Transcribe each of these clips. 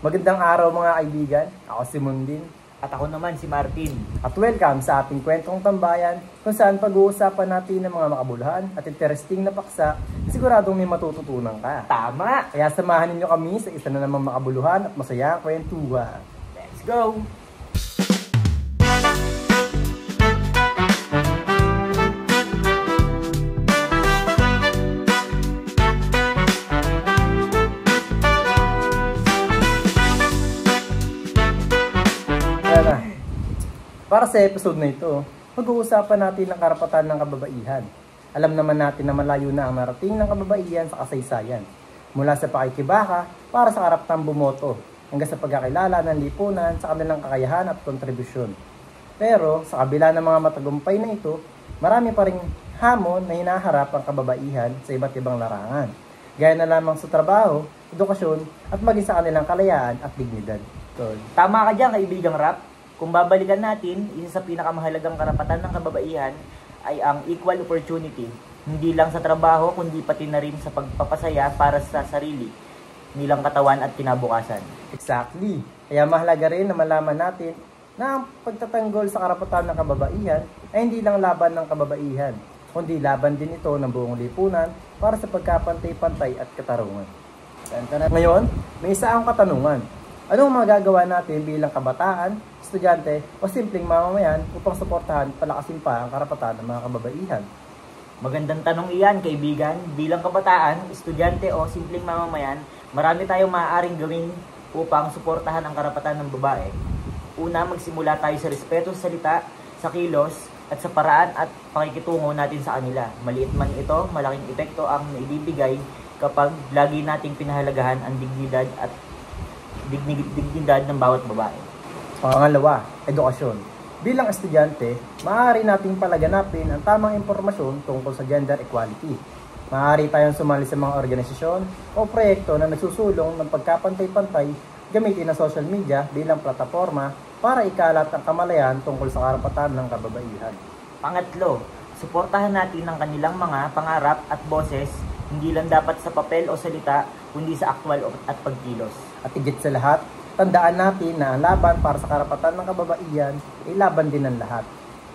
Magandang araw mga kaibigan, ako si Mundin. At ako naman si Martin. At welcome sa ating kwentong tambayan kung saan pag-uusapan natin ng mga makabuluhan at interesting na paksa, siguradong may matututunan ka. Tama! Kaya samahan ninyo kami sa isa na namang makabuluhan at masayang kwentuhan. Let's go! Para sa episode na ito, mag-uusapan natin ang karapatan ng kababaihan. Alam naman natin na malayo na ang narating ng kababaihan sa kasaysayan. Mula sa pakikibaka para sa karapatang bumoto, hanggang sa pagkakilala ng lipunan sa kanilang kakayahan at kontribusyon. Pero sa kabila ng mga matagumpay na ito, marami pa ring hamon na hinaharap ang kababaihan sa iba't ibang larangan. Gaya na lamang sa trabaho, edukasyon, at maging sa kanilang kalayaan at dignidad. Tama ka dyan, kaibigang Rap. Kung babalikan natin, isa sa pinakamahalagang karapatan ng kababaihan ay ang equal opportunity. Hindi lang sa trabaho, kundi pati na rin sa pagpapasaya para sa sarili, nilang katawan at kinabukasan. Exactly. Kaya mahalaga rin na malaman natin na ang pagtatanggol sa karapatan ng kababaihan ay hindi lang laban ng kababaihan, kundi laban din ito ng buong lipunan para sa pagkapantay-pantay at katarungan. Ngayon, may isa akong katanungan. Anong magagawa natin bilang kabataan, estudyante o simpleng mamamayan upang suportahan palakasin pa ang karapatan ng mga kababaihan? Magandang tanong iyan, kaibigan. Bilang kabataan, estudyante o simpleng mamamayan, marami tayong maaaring gawin upang suportahan ang karapatan ng babae. Una, magsimula tayo sa respeto sa salita, sa kilos, at sa paraan at pakikitungo natin sa kanila. Maliit man ito, malaking epekto ang naibibigay kapag lagi nating pinahalagahan ang dignidad ng bawat babae. Pangalawa, edukasyon. Bilang estudyante, maaari nating palaganapin ang tamang impormasyon tungkol sa gender equality. Maaari tayong sumali sa mga organisasyon o proyekto na nagsusulong ng pagkapantay-pantay gamitin ang social media bilang plataforma para ikalat ang kamalayan tungkol sa karapatan ng kababaihan. Pangatlo, suportahan natin ang kanilang mga pangarap at boses, hindi lang dapat sa papel o salita, kundi sa aktwal at pagkilos. At higit sa lahat, tandaan natin na ang laban para sa karapatan ng kababaihan ay laban din ng lahat.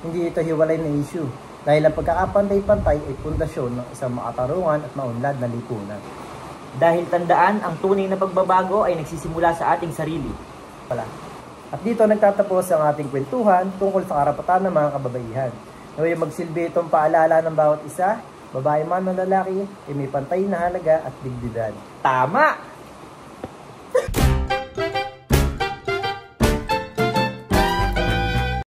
Hindi ito hiwalay na issue dahil ang pagkakapantay-pantay ay pundasyon ng isang makatarungan at maunlad na lipunan. Dahil tandaan, ang tunay na pagbabago ay nagsisimula sa ating sarili. At dito nagtatapos ang ating kwentuhan tungkol sa karapatan ng mga kababaihan. Naway magsilbi itong paalala ng bawat isa, babae man o lalaki, ay may pantay na halaga at dignidad. Tama!